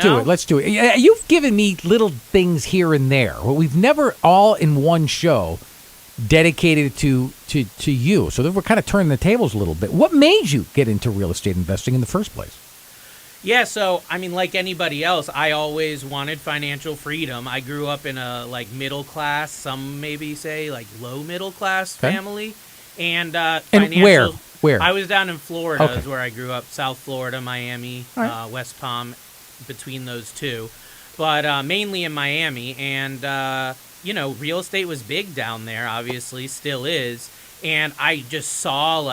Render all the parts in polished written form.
Let's do it. You've given me little things here and there. Well, we've never all in one show dedicated to you. So we're kind of turning the tables a little bit. What made you get into real estate investing in the first place? Yeah, so, I mean, like anybody else, I always wanted financial freedom. I grew up in a, middle class, some maybe say, low middle class family. And financial... Where? I was down in Florida is where I grew up, South Florida, Miami, West Palm, between those two. But mainly in Miami. And, real estate was big down there, obviously, still is. And I just saw,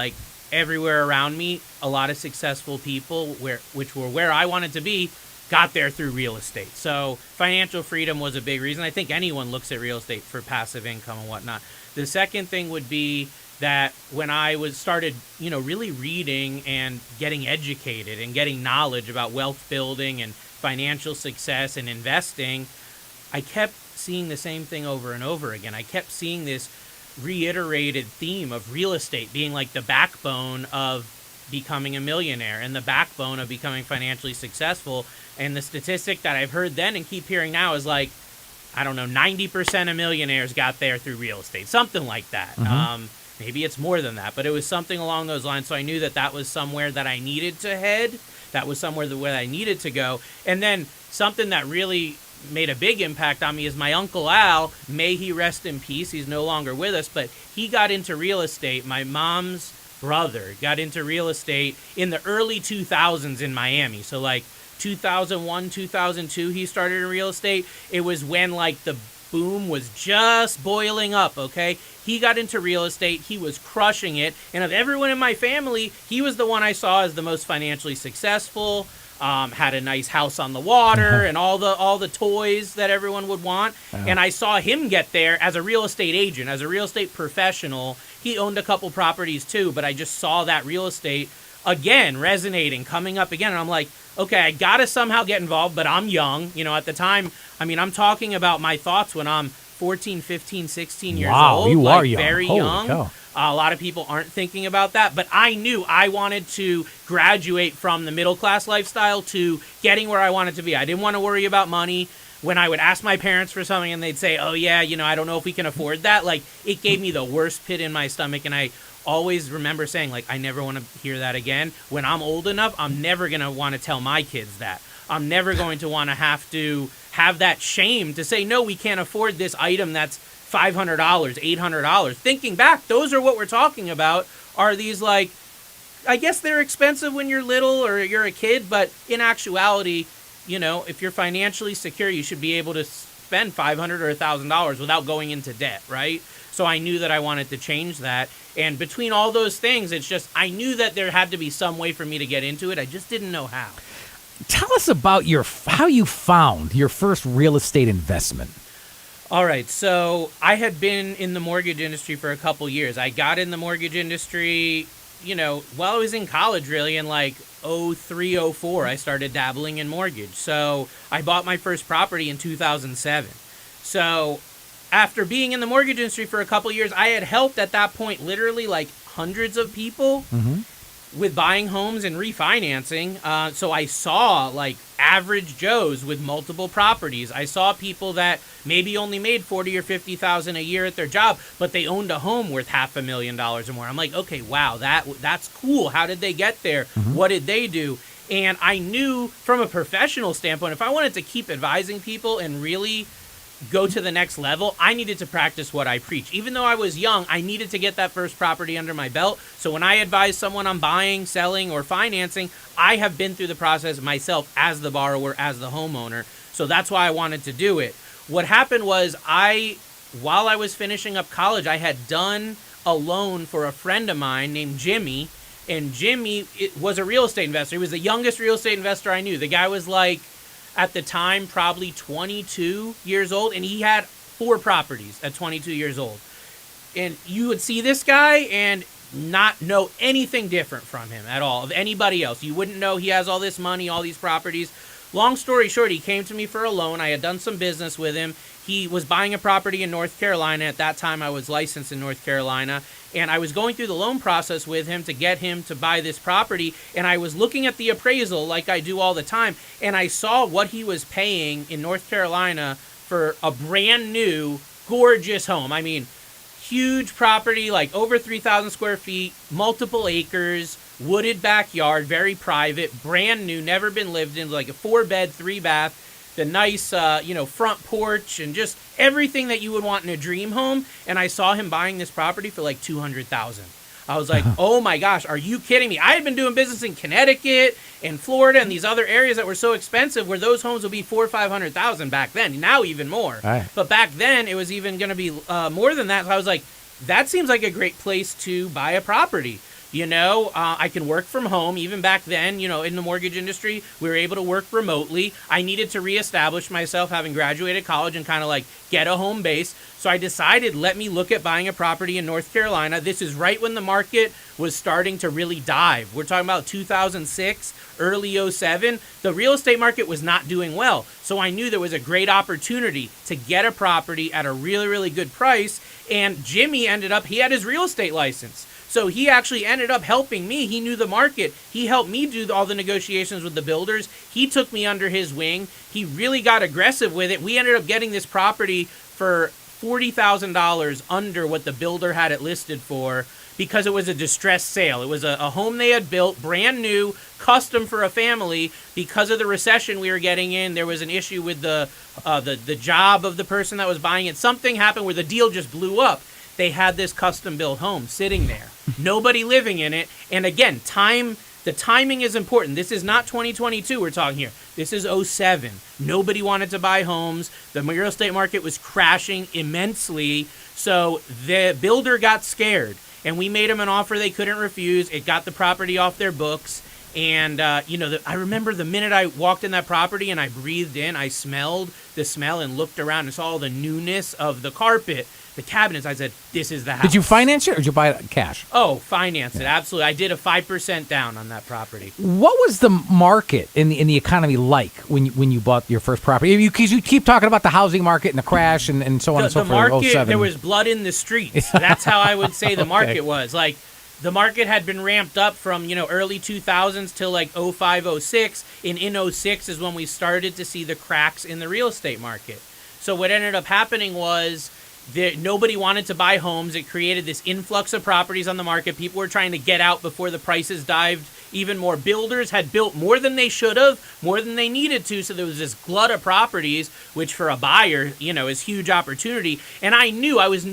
everywhere around me, a lot of successful people, which were where I wanted to be, got there through real estate. So financial freedom was a big reason. I think anyone looks at real estate for passive income and whatnot. The second thing would be that when I started, really reading and getting educated and getting knowledge about wealth building and financial success and investing, I kept seeing the same thing over and over again. I kept seeing this reiterated theme of real estate being the backbone of becoming a millionaire and the backbone of becoming financially successful. And the statistic that I've heard then and keep hearing now is 90% of millionaires got there through real estate, something like that. Mm-hmm. Maybe it's more than that, but it was something along those lines. So I knew that was somewhere that I needed to head. That was somewhere where I needed to go. And then something that really made a big impact on me is my Uncle Al, may he rest in peace. He's no longer with us, but he got into real estate. My mom's brother got into real estate in the early 2000s in Miami. So 2001, 2002, he started in real estate. It was when the boom was just boiling up, okay? He got into real estate. He was crushing it. And of everyone in my family, he was the one I saw as the most financially successful, had a nice house on the water and all the toys that everyone would want. And I saw him get there as a real estate agent, as a real estate professional. He owned a couple properties too, but I just saw that real estate again resonating, coming up again. And I'm like, okay, I got to somehow get involved, but I'm young. At the time, I'm talking about my thoughts when I'm 14, 15, 16 years old. Wow, you are young. Very Holy young. cow. A lot of people aren't thinking about that, but I knew I wanted to graduate from the middle class lifestyle to getting where I wanted to be. I didn't want to worry about money. When I would ask my parents for something and they'd say, oh yeah, I don't know if we can afford that. It gave me the worst pit in my stomach. And I always remember saying, I never want to hear that again. When I'm old enough, I'm never going to want to tell my kids that. I'm never going to want to have that shame to say, no, we can't afford this item that's $500, $800. Thinking back, those are what we're talking about, are these I guess they're expensive when you're little or you're a kid, but in actuality, if you're financially secure, you should be able to spend $500 or $1,000 without going into debt, right? So I knew that I wanted to change that. And between all those things, it's just, I knew that there had to be some way for me to get into it. I just didn't know how. Tell us about how you found your first real estate investment. All right, so I had been in the mortgage industry for a couple years. I got in the mortgage industry, while I was in college, really, in 03, 04, I started dabbling in mortgage. So I bought my first property in 2007. So after being in the mortgage industry for a couple years, I had helped at that point literally hundreds of people with buying homes and refinancing. So I saw average Joes with multiple properties. I saw people that maybe only made $40,000 or $50,000 a year at their job, but they owned a home worth $500,000 or more. I'm like, okay, wow, that's cool. How did they get there? What did they do? And I knew from a professional standpoint, if I wanted to keep advising people and really go to the next level, I needed to practice what I preach. Even though I was young, I needed to get that first property under my belt. So when I advise someone on buying, selling, or financing, I have been through the process myself as the borrower, as the homeowner. So that's why I wanted to do it. What happened was while I was finishing up college, I had done a loan for a friend of mine named Jimmy. And Jimmy was a real estate investor. He was the youngest real estate investor I knew. The guy was at the time, probably 22 years old, and he had 4 properties at 22 years old. And you would see this guy and not know anything different from him at all, of anybody else. You wouldn't know he has all this money, all these properties. Long story short, he came to me for a loan. I had done some business with him, He was buying a property in North Carolina. At that time, I was licensed in North Carolina. And I was going through the loan process with him to get him to buy this property. And I was looking at the appraisal like I do all the time. And I saw what he was paying in North Carolina for a brand new, gorgeous home. I mean, huge property, like over 3,000 square feet, multiple acres, wooded backyard, very private, brand new, never been lived in, like a 4-bed, 3-bath. The nice, front porch and just everything that you would want in a dream home. And I saw him buying this property for like $200,000. I was like, oh my gosh, are you kidding me? I had been doing business in Connecticut and Florida and these other areas that were so expensive where those homes would be $400,000 or $500,000 back then. Now even more. Right. But back then it was even going to be more than that. So I was like, that seems like a great place to buy a property. I can work from home. Even back then, in the mortgage industry, we were able to work remotely. I needed to reestablish myself having graduated college and kind of like get a home base. So I decided, let me look at buying a property in North Carolina. This is right when the market was starting to really dive. We're talking about 2006, early 07. The real estate market was not doing well. So I knew there was a great opportunity to get a property at a really, really good price. And Jimmy he had his real estate license. So he actually ended up helping me. He knew the market. He helped me do all the negotiations with the builders. He took me under his wing. He really got aggressive with it. We ended up getting this property for $40,000 under what the builder had it listed for because it was a distressed sale. It was a home they had built, brand new, custom for a family. Because of the recession we were getting in, there was an issue with the job of the person that was buying it. Something happened where the deal just blew up. They had this custom-built home sitting there, nobody living in it. And again, the timing is important. This is not 2022 we're talking here. This is 07. Nobody wanted to buy homes. The real estate market was crashing immensely. So the builder got scared, and we made them an offer they couldn't refuse. It got the property off their books. And, I remember the minute I walked in that property and I breathed in, I smelled the smell and looked around and saw all the newness of the carpet, the cabinets. I said, this is the house. Did you finance it or did you buy it cash? Oh, finance it. Absolutely. I did a 5% down on that property. What was the market in the economy like when you bought your first property? Because you keep talking about the housing market and the crash and so on and so forth. The market, there was blood in the streets. That's how I would say the market was. Like, the market had been ramped up from, early 2000s till like 05, 06. And in 06 is when we started to see the cracks in the real estate market. So what ended up happening was nobody wanted to buy homes. It created this influx of properties on the market. People were trying to get out before the prices dived even more. Builders had built more than they should have, more than they needed to. So there was this glut of properties, which for a buyer, is huge opportunity. And I knew I was,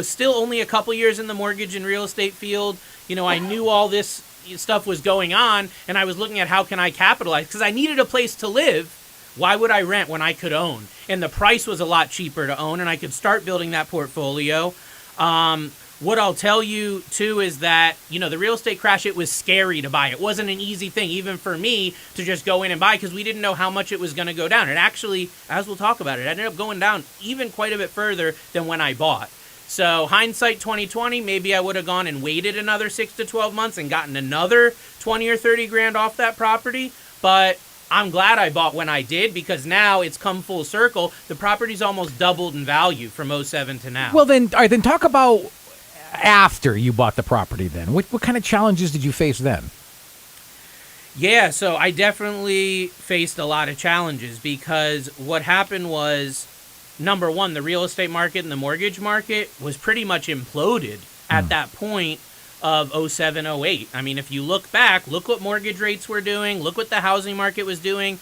still only a couple years in the mortgage and real estate field. I knew all this stuff was going on, and I was looking at how can I capitalize because I needed a place to live. Why would I rent when I could own? And the price was a lot cheaper to own, and I could start building that portfolio. What I'll tell you, too, is that, the real estate crash, it was scary to buy. It wasn't an easy thing, even for me, to just go in and buy because we didn't know how much it was going to go down. It actually, as we'll talk about it, ended up going down even quite a bit further than when I bought. So hindsight 2020, maybe I would have gone and waited another 6 to 12 months and gotten another 20 or 30 grand off that property. But I'm glad I bought when I did because now it's come full circle. The property's almost doubled in value from 07 to now. Well, then, all right, then talk about after you bought the property then. What kind of challenges did you face then? Yeah, so I definitely faced a lot of challenges because what happened was, number one, the real estate market and the mortgage market was pretty much imploded at that point of 07, 08. I mean, if you look back, look what mortgage rates were doing, look what the housing market was doing.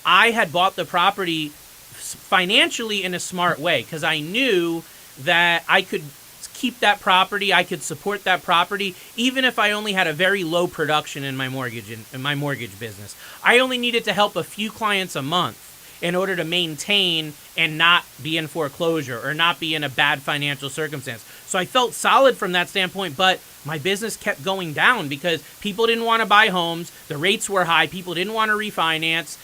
I had bought the property financially in a smart way because I knew that I could keep that property, I could support that property, even if I only had a very low production in my mortgage business. I only needed to help a few clients a month in order to maintain and not be in foreclosure or not be in a bad financial circumstance. So I felt solid from that standpoint, but my business kept going down because people didn't want to buy homes. The rates were high. People didn't want to refinance.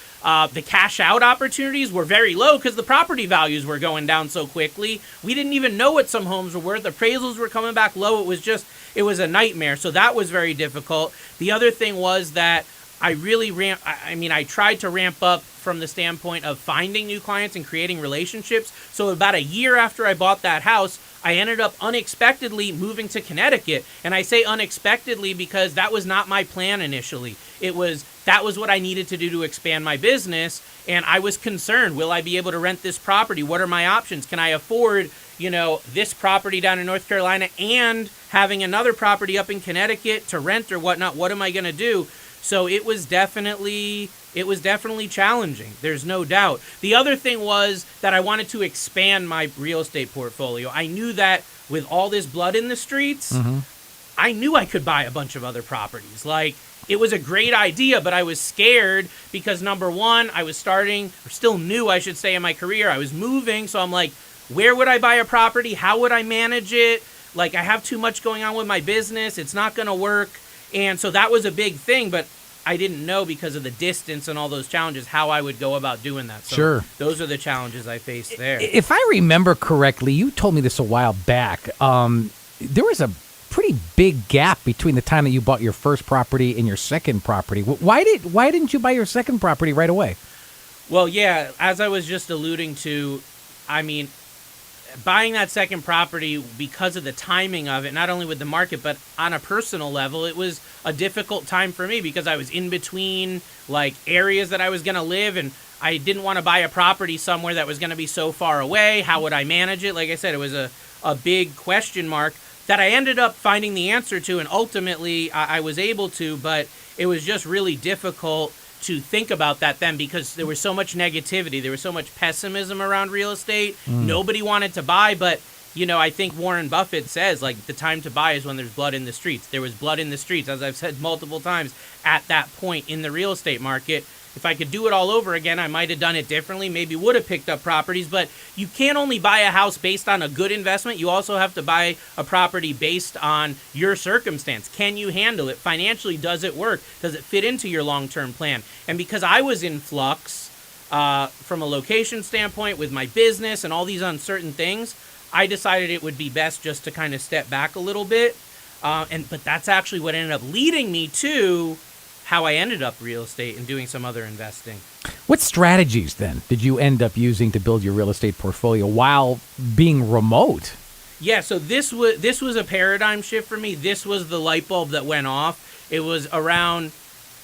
The cash out opportunities were very low because the property values were going down so quickly. We didn't even know what some homes were worth. Appraisals were coming back low. It was a nightmare. So that was very difficult. The other thing was that I really I tried to ramp up from the standpoint of finding new clients and creating relationships. So about a year after I bought that house, I ended up unexpectedly moving to Connecticut. And I say unexpectedly because that was not my plan initially. That was what I needed to do to expand my business. And I was concerned, will I be able to rent this property? What are my options? Can I afford, this property down in North Carolina and having another property up in Connecticut to rent or whatnot? What am I going to do? So it was definitely challenging. There's no doubt. The other thing was that I wanted to expand my real estate portfolio. I knew that with all this blood in the streets, I knew I could buy a bunch of other properties. Like, it was a great idea, but I was scared because, number one, I was starting, or still new, I should say, in my career. I was moving, so I'm like, where would I buy a property? How would I manage it? Like, I have too much going on with my business. It's not going to work. And so that was a big thing, but I didn't know because of the distance and all those challenges how I would go about doing that. So Sure. Those are the challenges I faced there. If I remember correctly, you told me this a while back. There was a pretty big gap between the time that you bought your first property and your second property. Why didn't you buy your second property right away? Well, yeah, as I was just alluding to, I mean, buying that second property because of the timing of it, not only with the market, but on a personal level, it was a difficult time for me because I was in between like areas that I was going to live, and I didn't want to buy a property somewhere that was going to be so far away. How would I manage it? Like I said, it was a big question mark that I ended up finding the answer to, and ultimately I was able to, but it was just really difficult to think about that then because there was so much negativity. There was so much pessimism around real estate. Nobody wanted to buy, but, I think Warren Buffett says, like, the time to buy is when there's blood in the streets. There was blood in the streets, as I've said multiple times, at that point in the real estate market. If I could do it all over again, I might have done it differently, maybe would have picked up properties, but you can't only buy a house based on a good investment. You also have to buy a property based on your circumstance. Can you handle it? Financially, does it work? Does it fit into your long-term plan? And because I was in flux from a location standpoint with my business and all these uncertain things, I decided it would be best just to kind of step back a little bit. But that's actually what ended up leading me to how I ended up real estate and doing some other investing. What strategies, then, did you end up using to build your real estate portfolio while being remote? Yeah, so this was a paradigm shift for me. This was the light bulb that went off. It was around,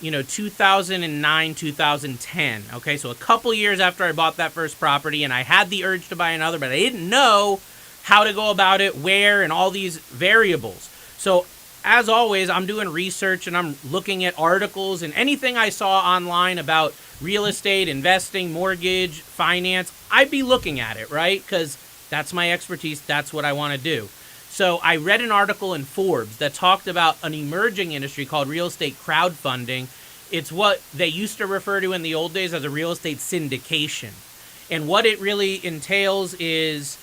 2009, 2010. Okay, so a couple years after I bought that first property, and I had the urge to buy another, but I didn't know how to go about it, where, and all these variables. So as always, I'm doing research and I'm looking at articles and anything I saw online about real estate, investing, mortgage, finance. I'd be looking at it, right? Because that's my expertise. That's what I want to do. So I read an article in Forbes that talked about an emerging industry called real estate crowdfunding. It's what they used to refer to in the old days as a real estate syndication. And what it really entails is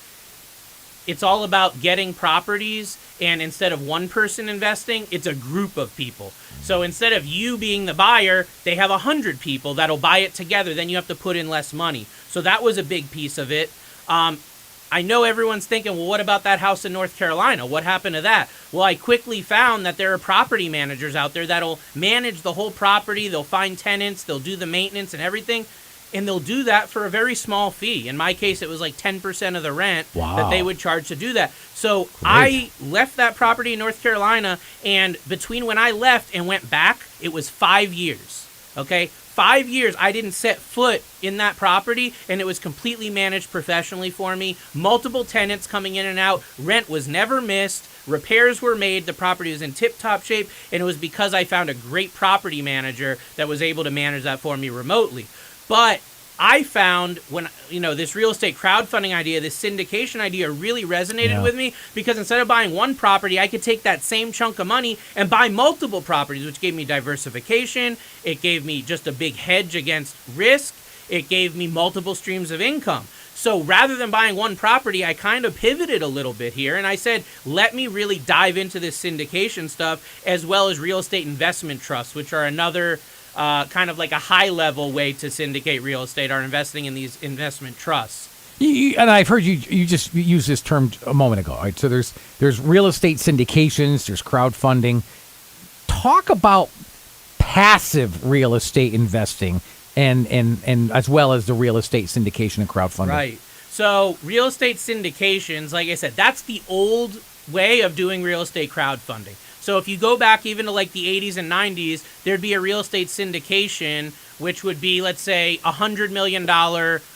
it's all about getting properties, and instead of one person investing, it's a group of people. So instead of you being the buyer, they have 100 people that'll buy it together. Then you have to put in less money. So that was a big piece of it. I know everyone's thinking, well, what about that house in North Carolina? What happened to that? Well, I quickly found that there are property managers out there that'll manage the whole property. They'll find tenants. They'll do the maintenance and everything. And they'll do that for a very small fee. In my case, it was like 10% of the rent that they would charge to do that. So great. I left that property in North Carolina, and between when I left and went back, it was 5 years. Okay? 5 years I didn't set foot in that property, and it was completely managed professionally for me. Multiple tenants coming in and out. Rent was never missed. Repairs were made. The property was in tip-top shape, and it was because I found a great property manager that was able to manage that for me remotely. But I found when, this real estate crowdfunding idea, this syndication idea really resonated with me, because instead of buying one property, I could take that same chunk of money and buy multiple properties, which gave me diversification. It gave me just a big hedge against risk. It gave me multiple streams of income. So rather than buying one property, I kind of pivoted a little bit here, and I said, let me really dive into this syndication stuff, as well as real estate investment trusts, which are another kind of like a high-level way to syndicate real estate, are investing in these investment trusts. And I've heard you just use this term a moment ago. Right? So there's real estate syndications, there's crowdfunding. Talk about passive real estate investing and as well as the real estate syndication and crowdfunding. Right. So real estate syndications, like I said, that's the old way of doing real estate crowdfunding. So if you go back even to like the 80s and 90s, there'd be a real estate syndication, which would be, let's say, $100 million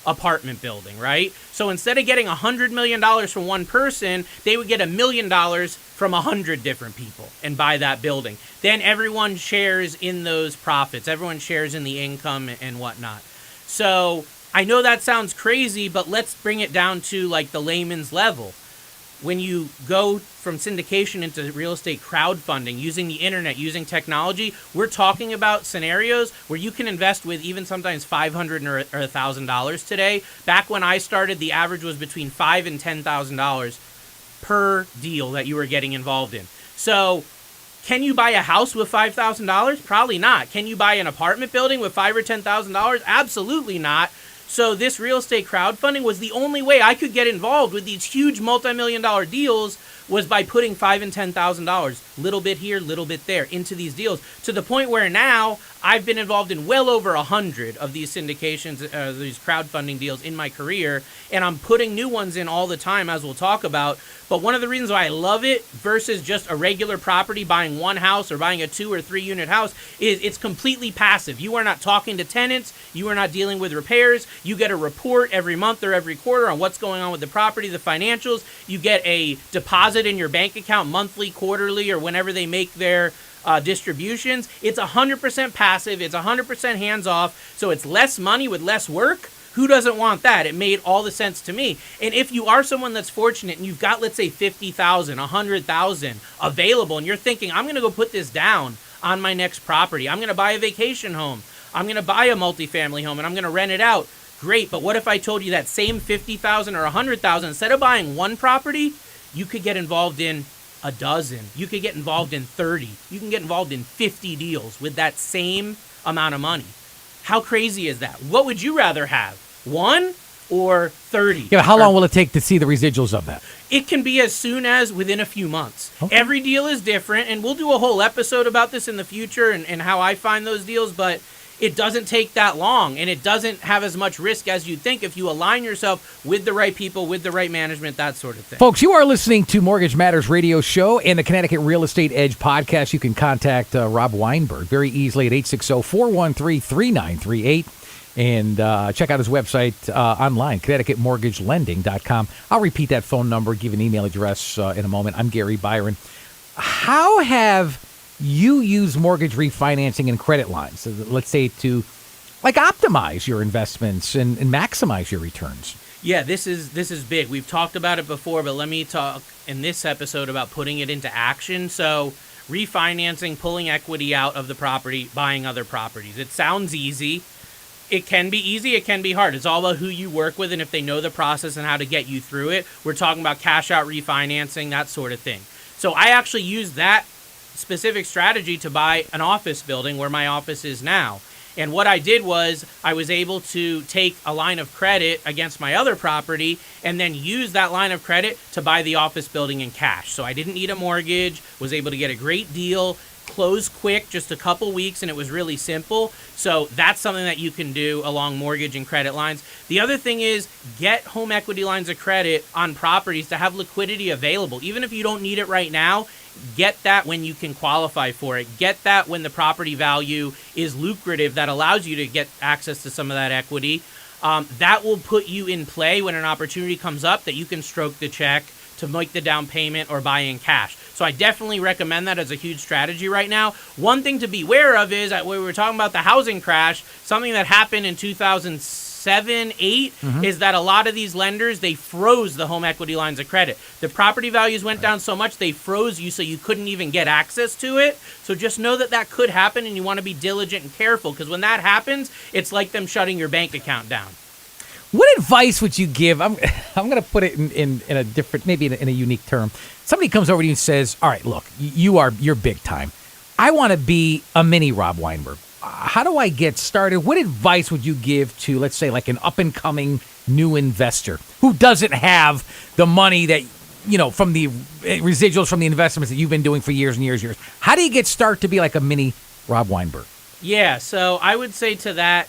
apartment building, right? So instead of getting $100 million from one person, they would get $1 million from 100 different people and buy that building. Then everyone shares in those profits. Everyone shares in the income and whatnot. So I know that sounds crazy, but let's bring it down to like the layman's level. When you go from syndication into real estate crowdfunding, using the internet, using technology, we're talking about scenarios where you can invest with even sometimes $500 or $1,000 today. Back when I started, the average was between $5,000 and $10,000 per deal that you were getting involved in. So can you buy a house with $5,000? Probably not. Can you buy an apartment building with $5,000 or $10,000? Absolutely not. So this real estate crowdfunding was the only way I could get involved with these huge multi-million-dollar deals, was by putting $5,000 and $10,000, little bit here, little bit there, into these deals, to the point where now I've been involved in well over 100 of these syndications, these crowdfunding deals in my career, and I'm putting new ones in all the time, as we'll talk about. But one of the reasons why I love it versus just a regular property, buying one house or buying a 2 or 3 unit house, is it's completely passive. You are not talking to tenants. You are not dealing with repairs. You get a report every month or every quarter on what's going on with the property, the financials. You get a deposit in your bank account monthly, quarterly, or whenever they make their distributions. It's 100% passive. It's 100% hands off. So it's less money with less work. Who doesn't want that? It made all the sense to me. And if you are someone that's fortunate and you've got, let's say, $50,000, $100,000 available, and you're thinking, I'm going to go put this down on my next property. I'm going to buy a vacation home. I'm going to buy a multifamily home and I'm going to rent it out. Great. But what if I told you that same $50,000 or $100,000, instead of buying one property, you could get involved in a dozen. You could get involved in 30. You can get involved in 50 deals with that same amount of money. How crazy is that? What would you rather have? 1 or 30? Yeah, how long will it take to see the residuals of that? It can be as soon as within a few months. Okay. Every deal is different, and we'll do a whole episode about this in the future and how I find those deals, but it doesn't take that long, and it doesn't have as much risk as you'd think if you align yourself with the right people, with the right management, that sort of thing. Folks, you are listening to Mortgage Matters Radio Show and the Connecticut Real Estate Edge podcast. You can contact Rob Weinberg very easily at 860-413-3938. And check out his website online, ConnecticutMortgageLending.com. I'll repeat that phone number, give an email address in a moment. I'm Gary Byron. How have you use mortgage refinancing and credit lines, so let's say, to like optimize your investments and maximize your returns? Yeah, this is big. We've talked about it before, but let me talk in this episode about putting it into action. So refinancing, pulling equity out of the property, buying other properties. It sounds easy. It can be easy. It can be hard. It's all about who you work with and if they know the process and how to get you through it. We're talking about cash out refinancing, that sort of thing. So I actually use that specific strategy to buy an office building where my office is now. And what I did was I was able to take a line of credit against my other property and then use that line of credit to buy the office building in cash. So I didn't need a mortgage, was able to get a great deal, close quick, just a couple weeks, and it was really simple. So that's something that you can do along mortgage and credit lines. The other thing is get home equity lines of credit on properties to have liquidity available. Even if you don't need it right now, get that when you can qualify for it. Get that when the property value is lucrative, that allows you to get access to some of that equity. That will put you in play when an opportunity comes up that you can stroke the check to make the down payment or buy in cash. So I definitely recommend that as a huge strategy right now. One thing to be aware of is that when we were talking about the housing crash, something that happened in 2007, 8, is that a lot of these lenders, they froze the home equity lines of credit. The property values went down so much, they froze you so you couldn't even get access to it. So just know that that could happen, and you want to be diligent and careful, because when that happens, it's like them shutting your bank account down. What advice would you give? I'm going to put it in a different, maybe in a unique term. Somebody comes over to you and says, all right, look, you're big time. I want to be a mini Rob Weinberg. How do I get started? What advice would you give to, let's say, like an up-and-coming new investor who doesn't have the money that, from the residuals from the investments that you've been doing for years and years and years? How do you get started to be like a mini Rob Weinberg? Yeah, so I would say to that,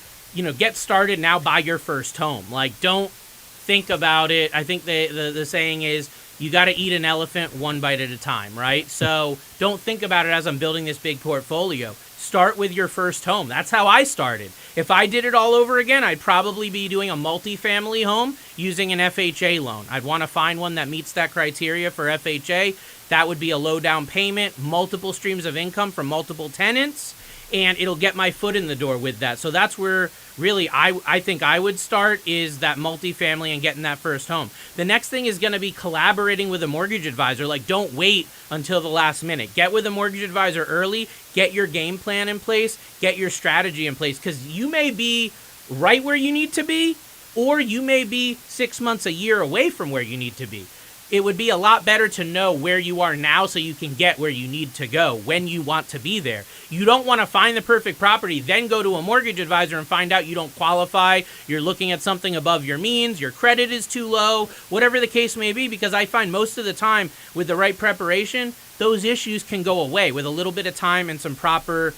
get started now, buy your first home. Like, don't think about it. I think the saying is, you got to eat an elephant one bite at a time, right? So don't think about it as I'm building this big portfolio. Start with your first home. That's how I started. If I did it all over again, I'd probably be doing a multifamily home using an FHA loan. I'd want to find one that meets that criteria for FHA. That would be a low down payment, multiple streams of income from multiple tenants, and it'll get my foot in the door with that. So that's where really I think I would start, is that multifamily and getting that first home. The next thing is going to be collaborating with a mortgage advisor. Like, don't wait until the last minute. Get with a mortgage advisor early, get your game plan in place, get your strategy in place, because you may be right where you need to be, or you may be 6 months, a year away from where you need to be. It would be a lot better to know where you are now so you can get where you need to go when you want to be there. You don't want to find the perfect property, then go to a mortgage advisor and find out you don't qualify, you're looking at something above your means, your credit is too low, whatever the case may be, because I find most of the time with the right preparation, those issues can go away with a little bit of time and some proper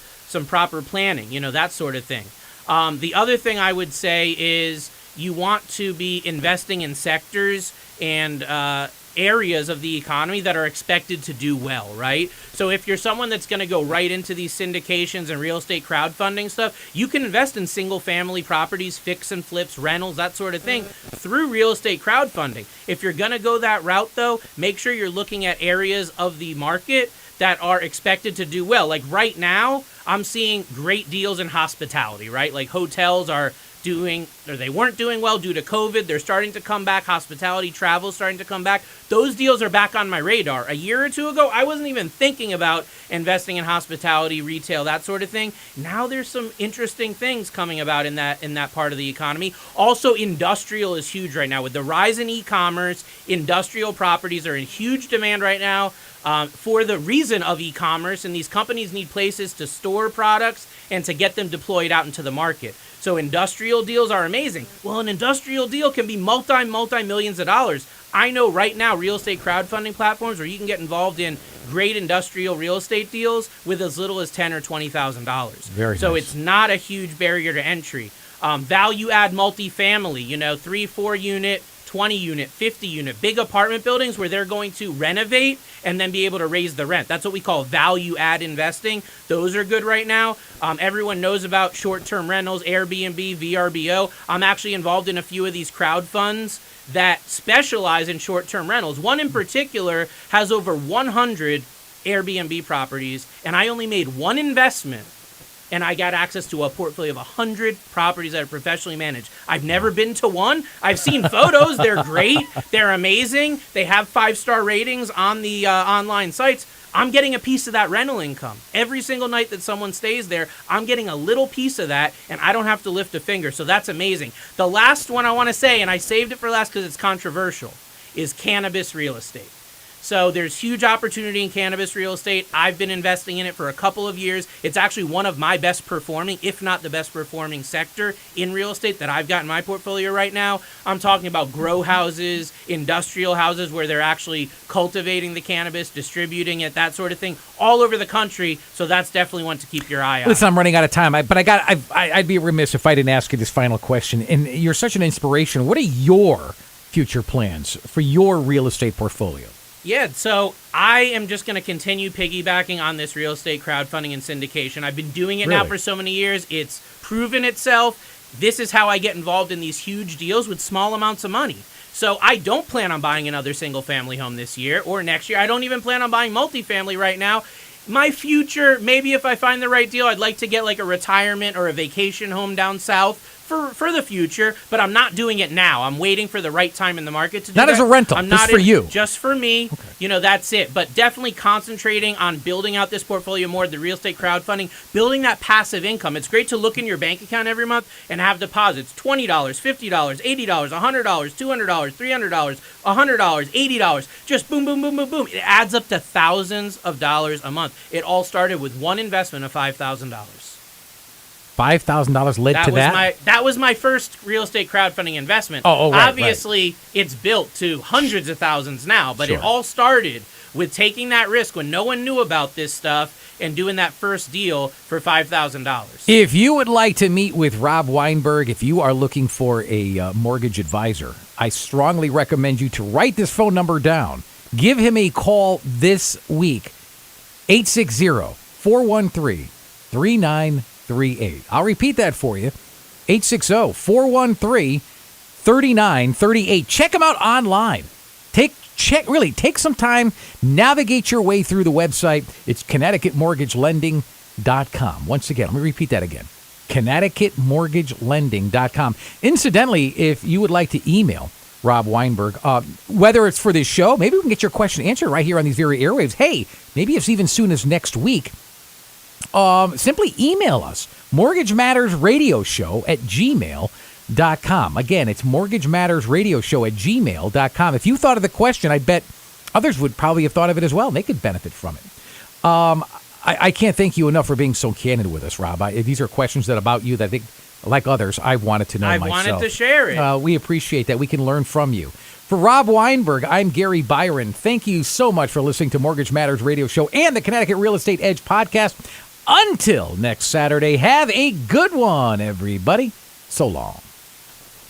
planning, that sort of thing. The other thing I would say is you want to be investing in sectors and areas of the economy that are expected to do well, right? So if you're someone that's going to go right into these syndications and real estate crowdfunding stuff, you can invest in single family properties, fix and flips, rentals, that sort of thing through real estate crowdfunding. If you're going to go that route, though, make sure you're looking at areas of the market that are expected to do well. Like right now, I'm seeing great deals in hospitality, right? Like hotels are they weren't doing well due to COVID. They're starting to come back. Hospitality, travel starting to come back. Those deals are back on my radar. A year or two ago, I wasn't even thinking about investing in hospitality, retail, that sort of thing. Now there's some interesting things coming about in that part of the economy. Also, industrial is huge right now. With the rise in e-commerce, industrial properties are in huge demand right now. For the reason of e-commerce, and these companies need places to store products and to get them deployed out into the market. So industrial deals are amazing. Well, an industrial deal can be multi-millions of dollars. I know right now real estate crowdfunding platforms where you can get involved in great industrial real estate deals with as little as $10,000 or $20,000. Very so nice. It's not a huge barrier to entry. Value add multifamily, 3, 4 unit, 20 unit, 50 unit, big apartment buildings where they're going to renovate and then be able to raise the rent. That's what we call value add investing. Those are good right now. Everyone knows about short-term rentals, Airbnb, VRBO. I'm actually involved in a few of these crowd funds that specialize in short-term rentals. One in particular has over 100 Airbnb properties, and I only made one investment, and I got access to a portfolio of 100 properties that are professionally managed. I've never been to one. I've seen photos. They're great. They're amazing. They have 5-star ratings on the online sites. I'm getting a piece of that rental income. Every single night that someone stays there, I'm getting a little piece of that, and I don't have to lift a finger. So that's amazing. The last one I want to say, and I saved it for last because it's controversial, is cannabis real estate. So there's huge opportunity in cannabis real estate. I've been investing in it for a couple of years. It's actually one of my best performing, if not the best performing sector in real estate that I've got in my portfolio right now. I'm talking about grow houses, industrial houses where they're actually cultivating the cannabis, distributing it, that sort of thing, all over the country. So that's definitely one to keep your eye on. Listen, I'm running out of time, I'd be remiss if I didn't ask you this final question. And you're such an inspiration. What are your future plans for your real estate portfolio? Yeah, so I am just going to continue piggybacking on this real estate crowdfunding and syndication. I've been doing it now for so many years. It's proven itself. This is how I get involved in these huge deals with small amounts of money. So I don't plan on buying another single-family home this year or next year. I don't even plan on buying multifamily right now. My future, maybe if I find the right deal, I'd like to get like a retirement or a vacation home down south for the future, but I'm not doing it now. I'm waiting for the right time in the market to do Not that. as a rental, I'm just not for you. Just for me. Okay. That's it. But definitely concentrating on building out this portfolio more, the real estate crowdfunding, building that passive income. It's great to look in your bank account every month and have deposits. $20, $50, $80, $100, $200, $300, $100, $80. Just boom, boom, boom, boom, boom. It adds up to thousands of dollars a month. It all started with one investment of $5,000. $5,000 led to that? That was my first real estate crowdfunding investment. Right, Obviously, It's built to hundreds of thousands now, but It all started with taking that risk when no one knew about this stuff and doing that first deal for $5,000. If you would like to meet with Rob Weinberg, if you are looking for a mortgage advisor, I strongly recommend you to write this phone number down. Give him a call this week, 860-413-3938. I'll repeat that for you, 860-413-3938. Check him out online. Take some time, navigate your way through the website. It's ConnecticutMortgageLending.com. Once again, let me repeat that again. ConnecticutMortgageLending.com. Incidentally, if you would like to email Rob Weinberg, whether it's for this show, maybe we can get your question answered right here on these very airwaves. Hey, maybe it's even soon as next week. Simply email us, mortgagemattersradioshow@gmail.com. Again, it's mortgagemattersradioshow@gmail.com. If you thought of the question, I bet others would probably have thought of it as well. They could benefit from it. I can't thank you enough for being so candid with us, Rob. These are questions that about you that I think, like others, I wanted to know myself. I wanted to share it. We appreciate that. We can learn from you. For Rob Weinberg, I'm Gary Byron. Thank you so much for listening to Mortgage Matters Radio Show and the Connecticut Real Estate Edge podcast. Until next Saturday, have a good one, everybody. So long.